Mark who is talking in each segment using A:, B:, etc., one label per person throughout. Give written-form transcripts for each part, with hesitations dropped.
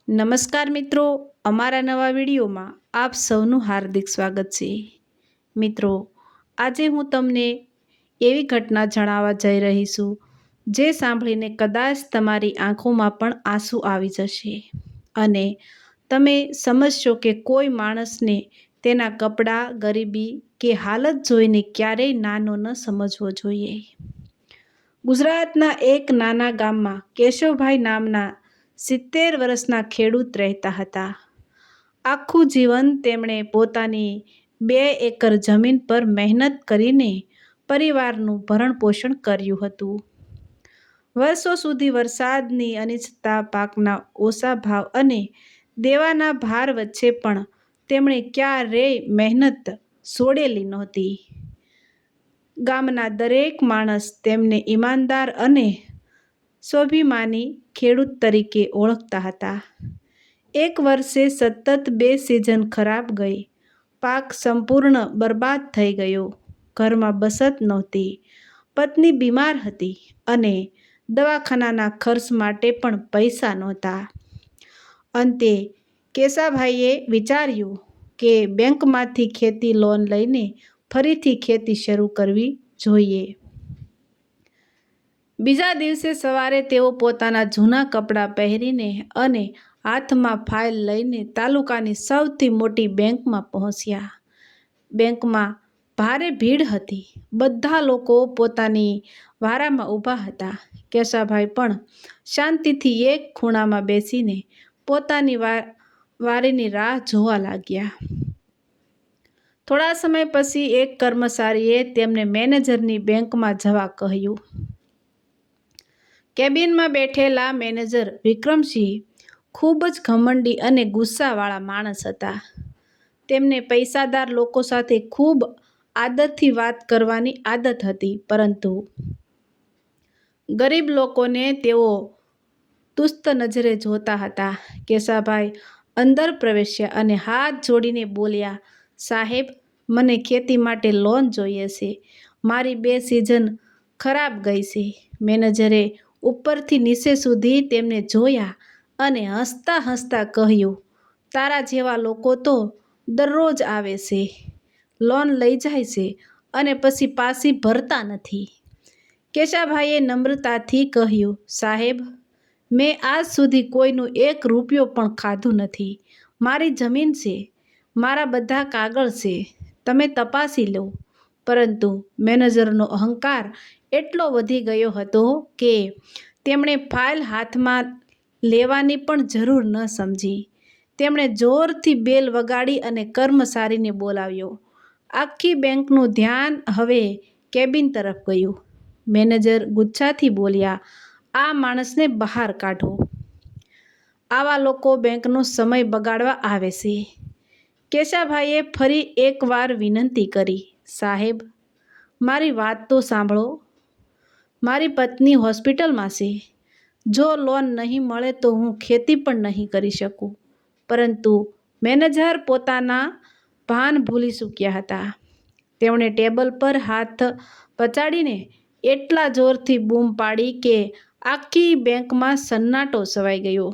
A: નમસ્કાર મિત્રો, અમારા નવા વિડીયોમાં આપ સૌનું હાર્દિક સ્વાગત છે. મિત્રો, આજે હું તમને એવી ઘટના જણાવવા જઈ રહી છું જે સાંભળીને કદાચ તમારી આંખોમાં પણ આંસુ આવી જશે અને તમે સમજશો કે કોઈ માણસને તેના કપડાં, ગરીબી કે હાલત જોઈને ક્યારેય નાનો ન સમજવો જોઈએ. ગુજરાતના એક નાના ગામમાં કેશવભાઈ નામના 70 વર્ષના ખેડૂત રહેતા હતા. આખું જીવન તેમણે પોતાની 2 એકર જમીન પર મહેનત કરીને પરિવારનું ભરણપોષણ કર્યું હતું. વર્ષો સુધી વરસાદની અનિશ્ચિતતા, પાકના ઓછા ભાવ અને દેવાના ભાર વચ્ચે પણ તેમણે ક્યારેય મહેનત છોડેલી નહોતી. ગામના દરેક માણસ તેમને ઈમાનદાર અને સ્વાભિમાની ખેડૂત તરીકે ઓળખતા હતા. એક વર્ષે સતત 2 સિઝન ખરાબ ગઈ. પાક સંપૂર્ણ બરબાદ થઈ ગયો. ઘરમાં બચત નહોતી. પત્ની બીમાર હતી અને દવાખાનાના ખર્ચ માટે પણ પૈસા નહોતા. અંતે કેશાભાઈએ વિચાર્યું કે બેંકમાંથી ખેતી લોન લઈને ફરીથી ખેતી શરૂ કરવી જોઈએ. બીજા દિવસે સવારે તેઓ પોતાના જૂના કપડાં પહેરીને અને હાથમાં ફાઇલ લઈને તાલુકાની સૌથી મોટી બેંકમાં પહોંચ્યા. બેંકમાં ભારે ભીડ હતી. બધા લોકો પોતાની વારામાં ઊભા હતા. કેશાભાઈ પણ શાંતિથી એક ખૂણામાં બેસીને પોતાની વારીની રાહ જોવા લાગ્યા. થોડા સમય પછી એક કર્મચારીએ તેમને મેનેજરની બેંકમાં જવા કહ્યું. કેબિનમાં બેઠેલા મેનેજર વિક્રમસિંહ ખૂબ જ ઘમંડી અને ગુસ્સાવાળા માણસ હતા. તેમને પૈસાદાર લોકો સાથે ખૂબ આદરથી વાત કરવાની આદત હતી, પરંતુ ગરીબ લોકોને તેઓ તુચ્છ નજરે જોતા હતા. કેશાભાઈ અંદર પ્રવેશ્યા અને હાથ જોડીને બોલ્યા, સાહેબ, મને ખેતી માટે લોન જોઈએ છે. મારી 2 સિઝન ખરાબ ગઈ છે. મેનેજરે ઉપરથી નીચે સુધી તેમને જોયા અને હસતા હસતા કહ્યું, તારા જેવા લોકો તો દરરોજ આવે છે, લોન લઈ જાય છે અને પછી પાછી ભરતા નથી. કેશાભાઈએ નમ્રતાથી કહ્યું, સાહેબ, મેં આજ સુધી કોઈનું 1 રૂપિયો પણ ખાધું નથી. મારી જમીન છે, મારા બધા કાગળ છે, તમે તપાસી લો. પરંતુ મેનેજરનો અહંકાર એટલો વધી ગયો હતો કે તેમણે ફાઇલ હાથમાં લેવાની પણ જરૂર ન સમજી. તેમણે જોરથી બેલ વગાડી અને કર્મચારીને બોલાવ્યો. આખી બેંકનું ધ્યાન હવે કેબિન તરફ ગયું. મેનેજર ગુસ્સાથી બોલ્યા, આ માણસને બહાર કાઢો. આવા લોકો બેંકનો સમય બગાડવા આવે છે. કેશાભાઈએ ફરી એકવાર વિનંતી કરી, સાહેબ, મારી વાત તો સાંભળો. મારી પત્ની હોસ્પિટલમાં છે. જો લોન નહીં મળે તો હું ખેતી પણ નહીં કરી શકું. પરંતુ મેનેજર પોતાના ભાન ભૂલી ચૂક્યા હતા. તેમણે ટેબલ પર હાથ પછાડીને એટલા જોરથી બૂમ પાડી કે આખી બેંકમાં સન્નાટો છવાઈ ગયો.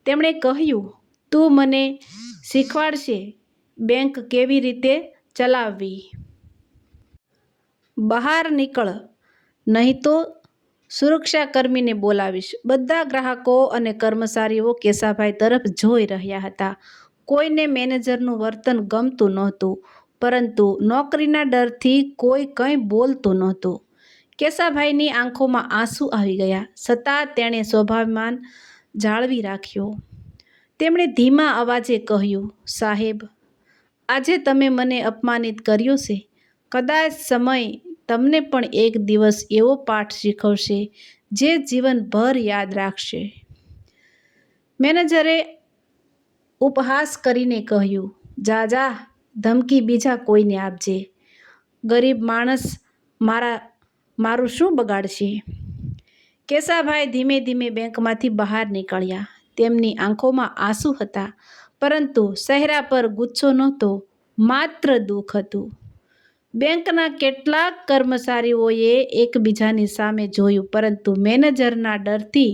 A: તેમણે કહ્યું, તું મને શીખવાડશે બેંક કેવી રીતે ચલાવવી? બહાર નીકળ, નહીં તો સુરક્ષાકર્મીને બોલાવીશ. બધા ગ્રાહકો અને કર્મચારીઓ કેશાભાઈ તરફ જોઈ રહ્યા હતા. કોઈને મેનેજરનું વર્તન ગમતું નહોતું, પરંતુ નોકરીના ડરથી કોઈ કંઈ બોલતું નહોતું. કેશાભાઈની આંખોમાં આંસુ આવી ગયા, છતાં તેણે સ્વાભિમાન જાળવી રાખ્યો. તેમણે ધીમા અવાજે કહ્યું, સાહેબ, આજે તમે મને અપમાનિત કર્યો છે. કદાચ સમય તમને પણ એક દિવસ એવો પાઠ શીખવશે જે જીવનભર યાદ રાખશે. મેનેજરે ઉપહાસ કરીને કહ્યું, જા જા, ધમકી બીજા કોઈને આપજે. ગરીબ માણસ મારું શું બગાડશે? કેશાભાઈ ધીમે ધીમે બેંકમાંથી બહાર નીકળ્યા. તેમની આંખોમાં આંસુ હતા, પરંતુ ચહેરા પર ગુસ્સો નહોતો, માત્ર દુઃખ હતું. બેંકના કેટલાક કર્મચારીઓએ એકબીજાની સામે જોયું, પરંતુ મેનેજરના ડરથી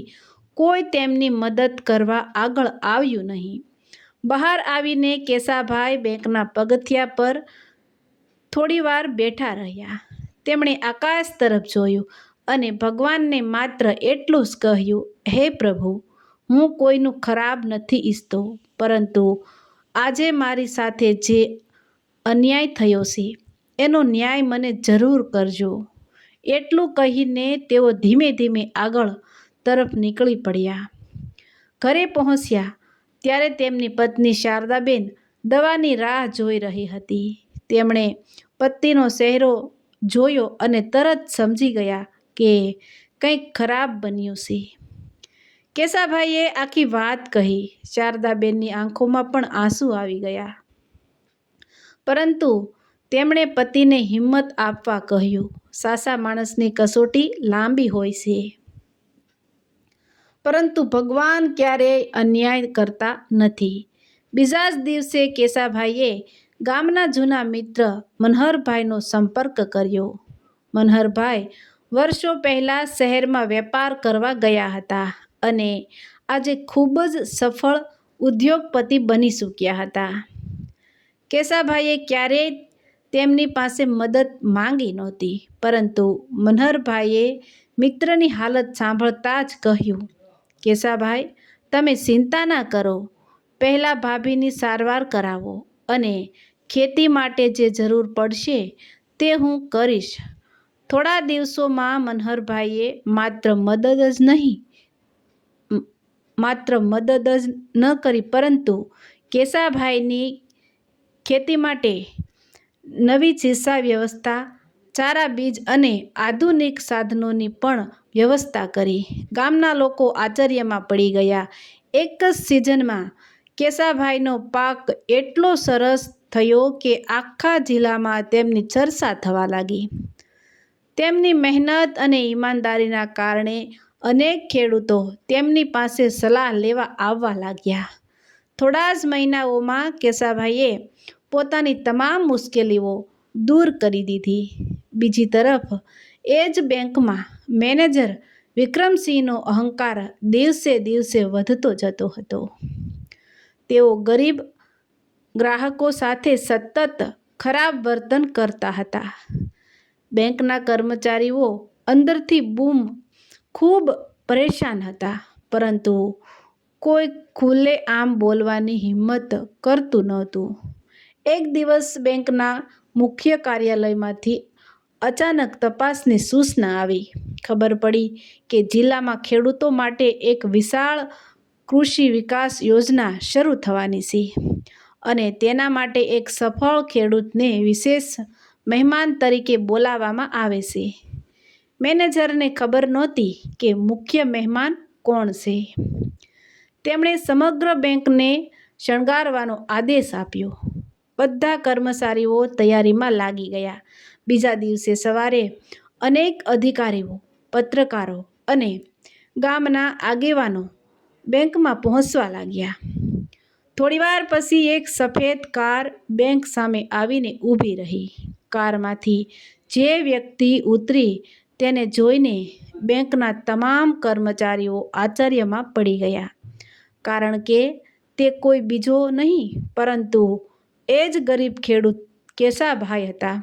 A: કોઈ તેમની મદદ કરવા આગળ આવ્યું નહીં. બહાર આવીને કેશાભાઈ બેંકના પગથિયા પર થોડીવાર બેઠા રહ્યા. તેમણે આકાશ તરફ જોયું અને ભગવાનને માત્ર એટલું જ કહ્યું, હે પ્રભુ, હું કોઈનું ખરાબ નથી ઈચ્છતો, પરંતુ આજે મારી સાથે જે અન્યાય થયો છે એનો ન્યાય મને જરૂર કરજો. એટલું કહીને તેઓ ધીમે ધીમે આગળ તરફ નીકળી પડ્યા. ઘરે પહોંચ્યા ત્યારે તેમની પત્ની શારદાબેન દવાની રાહ જોઈ રહી હતી. તેમણે પતિનો ચહેરો જોયો અને તરત સમજી ગયા કે કંઈક ખરાબ બન્યું છે. કેશાભાઈએ આખી વાત કહી. શારદાબેનની આંખોમાં પણ આંસુ આવી ગયા, પરંતુ તેમણે પતિને હિંમત આપવા કહ્યું, સાચા માણસની કસોટી લાંબી હોય છે, પરંતુ ભગવાન ક્યારેય અન્યાય કરતા નથી. બીજા જ દિવસે કેશાભાઈએ ગામના જૂના મિત્ર મનહરભાઈનો સંપર્ક કર્યો. મનહરભાઈ વર્ષો પહેલાં શહેરમાં વેપાર કરવા ગયા હતા અને આજે ખૂબ જ સફળ ઉદ્યોગપતિ બની ચૂક્યા હતા. કેશાભાઈએ ક્યારેય તેમની પાસે મદદ માંગી નહોતી, પરંતુ મનહરભાઈએ મિત્રની હાલત સાંભળતા જ કહ્યું, કેશાભાઈ, તમે ચિંતા ના કરો, પહેલાં ભાભીની સારવાર કરાવો અને ખેતી માટે જે જરૂર પડશે તે હું કરીશ. થોડા દિવસોમાં મનહરભાઈએ માત્ર મદદ જ ન કરી, પરંતુ કેશાભાઈની ખેતી માટે નવી ચિકિત્સા વ્યવસ્થા, ચારા, બીજ અને આધુનિક સાધનોની પણ વ્યવસ્થા કરી. ગામના લોકો આશ્ચર્યમાં પડી ગયા. એક જ સિઝનમાં કેશાભાઈનો પાક એટલો સરસ થયો કે આખા જિલ્લામાં તેમની ચર્ચા થવા લાગી. તેમની મહેનત અને ઈમાનદારીના કારણે અનેક ખેડૂતો તેમની પાસે સલાહ લેવા આવવા લાગ્યા. થોડા જ મહિનાઓમાં કેશાભાઈએ પોતાની તમામ મુશ્કેલીઓ દૂર કરી દીધી. બીજી તરફ એ જ બેંકમાં મેનેજર વિક્રમસિંહનો અહંકાર દિવસે દિવસે વધતો જતો હતો. તેઓ ગરીબ ગ્રાહકો સાથે સતત ખરાબ વર્તન કરતા હતા. બેંકના કર્મચારીઓ અંદરથી ખૂબ પરેશાન હતા, પરંતુ કોઈ ખુલ્લેઆમ બોલવાની હિંમત કરતું નહોતું. એક દિવસ બેંકના મુખ્ય કાર્યાલયમાંથી અચાનક તપાસની સૂચના આવી. ખબર પડી કે જિલ્લામાં ખેડૂતો માટે એક વિશાળ કૃષિ વિકાસ યોજના શરૂ થવાની છે અને તેના માટે એક સફળ ખેડૂતને વિશેષ મહેમાન તરીકે બોલાવવામાં આવે છે. મેનેજરને ખબર નહોતી કે મુખ્ય મહેમાન કોણ છે. તેમણે સમગ્ર બેંકને શણગારવાનો આદેશ આપ્યો. બધા કર્મચારીઓ તૈયારીમાં લાગી ગયા. બીજા દિવસે સવારે અનેક અધિકારીઓ, પત્રકારો અને ગામના આગેવાનો બેંકમાં પહોંચવા લાગ્યા. થોડીવાર પછી એક સફેદ કાર બેંક સામે આવીને ઊભી રહી. કારમાંથી જે વ્યક્તિ ઉતરી તેને જોઈને બેંકના તમામ કર્મચારીઓ આશ્ચર્યમાં પડી ગયા, કારણ કે તે કોઈ બીજો નહીં, પરંતુ એ જ ગરીબ ખેડૂત કેશાભાઈ હતા,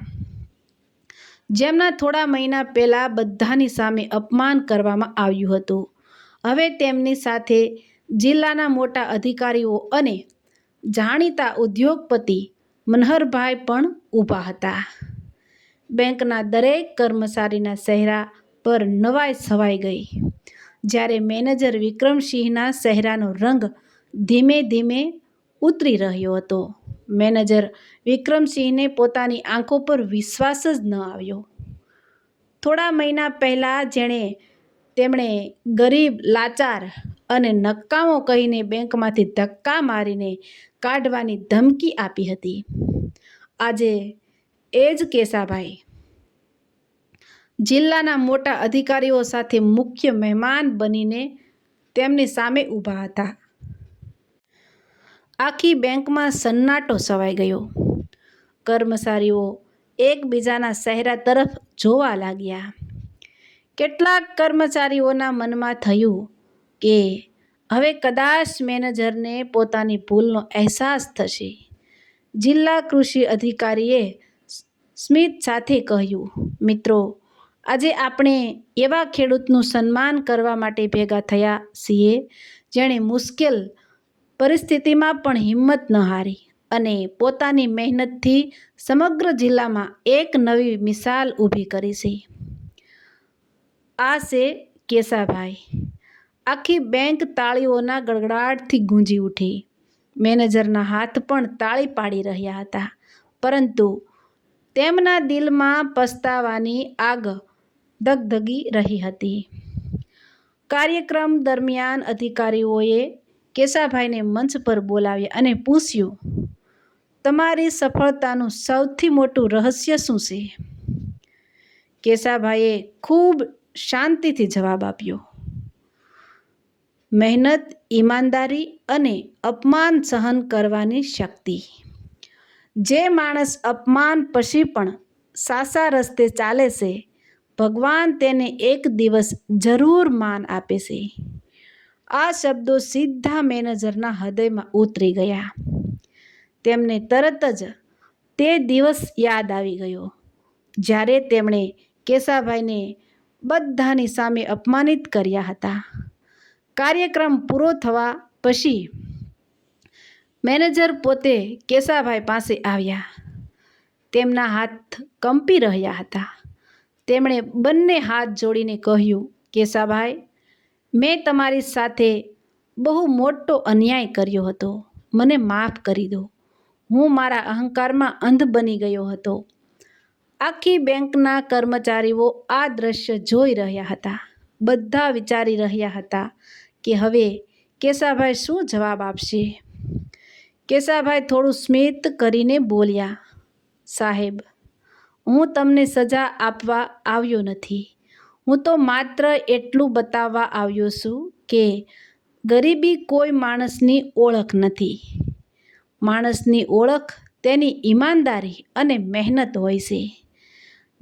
A: જેમના થોડા મહિના પહેલાં બધાની સામે અપમાન કરવામાં આવ્યું હતું. હવે તેમની સાથે જિલ્લાના મોટા અધિકારીઓ અને જાણીતા ઉદ્યોગપતિ મનહરભાઈ પણ ઊભા હતા. બેંકના દરેક કર્મચારીના ચહેરા પર નવાઈ છવાઈ ગઈ. જ્યારે મેનેજર વિક્રમસિંહના ચહેરાનો રંગ ધીમે ધીમે ઉતરી રહ્યો હતો. મેનેજર વિક્રમસિંહને પોતાની આંખો પર વિશ્વાસ જ ન આવ્યો. થોડા મહિના પહેલાં તેમણે ગરીબ, લાચાર અને નકામો કહીને બેંકમાંથી ધક્કા મારીને કાઢવાની ધમકી આપી હતી. આજે એ જ કેશાભાઈ જિલ્લાના મોટા અધિકારીઓ સાથે મુખ્ય મહેમાન બનીને તેમની સામે ઊભા હતા. આખી બેંકમાં સન્નાટો છવાઈ ગયો. કર્મચારીઓ એકબીજાના ચહેરા તરફ જોવા લાગ્યા. કેટલાક કર્મચારીઓના મનમાં થયું, કે હવે કદાચ મેનેજરને પોતાની ભૂલનો અહેસાસ થશે. જિલ્લા કૃષિ અધિકારીએ સ્મિત સાથે કહ્યું, મિત્રો, આજે આપણે એવા ખેડૂતનું સન્માન કરવા માટે ભેગા થયા છીએ જેણે મુશ્કેલ પરિસ્થિતિમાં પણ હિંમત ન હારી અને પોતાની મહેનતથી સમગ્ર જિલ્લામાં એક નવી મિસાલ ઊભી કરી છે. આ છે કેશાભાઈ. આખી બેંક તાળીઓના ગડગડાટથી ગૂંજી ઉઠી. મેનેજરના હાથ પણ તાળી પાડી રહ્યા હતા, પરંતુ તેમના દિલમાં પસ્તાવાની આગ ધગધગી રહી હતી. કાર્યક્રમ દરમિયાન અધિકારીઓએ કેશાભાઈને મંચ પર બોલાવ્યા અને પૂછ્યું, તમારી સફળતાનું સૌથી મોટું રહસ્ય શું છે? કેશાભાઈએ ખૂબ શાંતિથી જવાબ આપ્યો, મહેનત, ઈમાનદારી અને અપમાન સહન કરવાની શક્તિ. જે માણસ અપમાન પછી પણ સાચા રસ્તે ચાલે છે, ભગવાન તેને એક દિવસ જરૂર માન આપે છે. આ શબ્દો સીધા મેનેજરના હૃદયમાં ઉતરી ગયા. તેમને તરત જ તે દિવસ યાદ આવી ગયો જ્યારે તેમણે કેશાભાઈને બધાની સામે અપમાનિત કર્યા હતા. કાર્યક્રમ પૂરો થવા પછી મેનેજર પોતે કેશાભાઈ પાસે આવ્યા. તેમના હાથ કંપી રહ્યા હતા. તેમણે બંને હાથ જોડીને કહ્યું, કેશાભાઈ, મેં તમારી સાથે બહુ મોટો અન્યાય કર્યો હતો. મને માફ કરી દો. હું મારા અહંકારમાં અંધ બની ગયો હતો. આખી બેંકના કર્મચારીઓ આ દ્રશ્ય જોઈ રહ્યા હતા. બધા વિચારી રહ્યા હતા કે હવે કેશાભાઈ શું જવાબ આપશે. કેશાભાઈ થોડું સ્મિત કરીને બોલ્યા, સાહેબ, હું તમને સજા આપવા આવ્યો નથી. હું તો માત્ર એટલું બતાવવા આવ્યો છું કે ગરીબી કોઈ માણસની ઓળખ નથી. માણસની ઓળખ તેની ઈમાનદારી અને મહેનત હોય છે.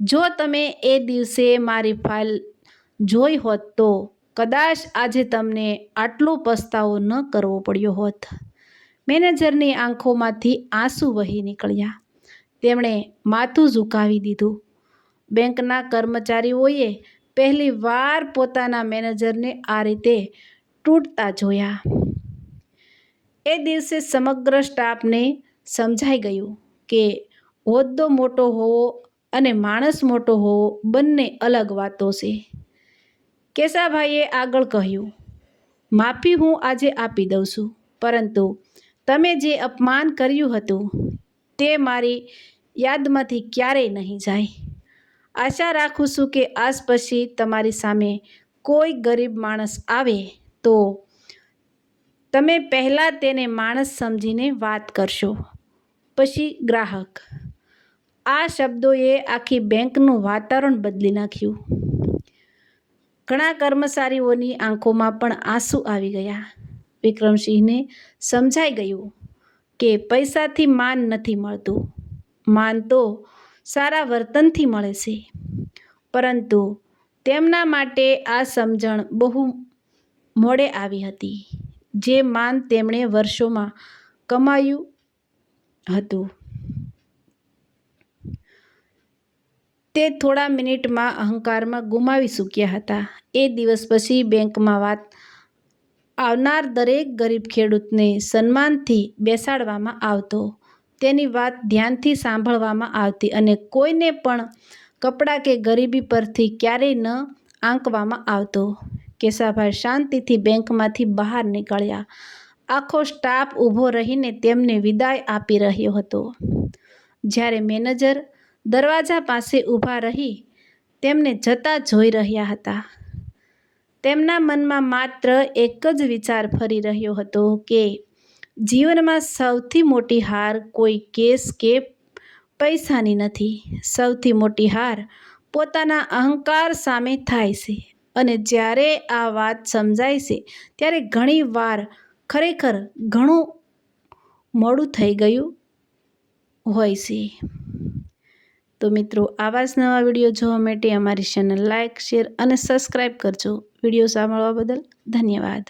A: જો તમે એ દિવસે મારી ફાઇલ જોઈ હોત તો કદાચ આજે તમને આટલો પસ્તાવો ન કરવો પડ્યો હોત. મેનેજરની આંખોમાંથી આંસુ વહી નીકળ્યા. તેમણે માથું ઝુકાવી દીધું. બેંકના કર્મચારીઓએ પહેલી વાર પોતાના મેનેજરને આ રીતે તૂટતા જોયા. એ દિવસે સમગ્ર સ્ટાફને સમજાઈ ગયું કે હોદ્દો મોટો હોવો અને માણસ મોટો હોવો બંને અલગ વાતો છે. કેશાભાઈએ આગળ કહ્યું, માફી હું આજે આપી દઉં છું, પરંતુ તમે જે અપમાન કર્યું હતું તે મારી યાદમાંથી ક્યારેય નહીં જાય. આશા રાખું છું કે આજ પછી તમારી સામે કોઈ ગરીબ માણસ આવે તો તમે પહેલાં તેને માણસ સમજીને વાત કરશો, પછી ગ્રાહક. આ શબ્દોએ આખી બેંકનું વાતાવરણ બદલી નાખ્યું. ઘણા કર્મચારીઓની આંખોમાં પણ આંસુ આવી ગયા. વિક્રમસિંહને સમજાઈ ગયું કે પૈસાથી માન નથી મળતું. માન તો સારા વર્તનથી મળે છે. પરંતુ તેમના માટે આ સમજણ બહુ મોડે આવી હતી. જે માન તેમણે વર્ષોમાં કમાયું હતું તે થોડા મિનિટમાં અહંકારમાં ગુમાવી ચૂક્યા હતા. એ દિવસ પછી બેંકમાં વાત આવનાર દરેક ગરીબ ખેડૂતને સન્માનથી બેસાડવામાં આવતો. તેની વાત ધ્યાનથી સાંભળવામાં આવતી અને કોઈને પણ કપડાં કે ગરીબી પરથી ક્યારેય ન આંકવામાં આવતો. કેશાભાઈ શાંતિથી બેંકમાંથી બહાર નીકળ્યા. આખો સ્ટાફ ઊભો રહીને તેમને વિદાય આપી રહ્યો હતો. જ્યારે મેનેજર દરવાજા પાસે ઊભા રહી તેમને જતા જોઈ રહ્યા હતા. તેમના મનમાં માત્ર એક જ વિચાર ફરી રહ્યો હતો કે જીવનમાં સૌથી મોટી હાર કોઈ કેસ કે પૈસાની નથી. સૌથી મોટી હાર પોતાના અહંકાર સામે થાય છે. અને જ્યારે આ વાત સમજાય છે ત્યારે ઘણી વાર ખરેખર ઘણું મોડું થઈ ગયું હોય છે. તો મિત્રો આવા જ નવા વિડીયો જોવા માટે અમારી ચેનલ લાઇક, શેર અને સબસ્ક્રાઈબ કરજો. વિડીયો સાંભળવા બદલ ધન્યવાદ.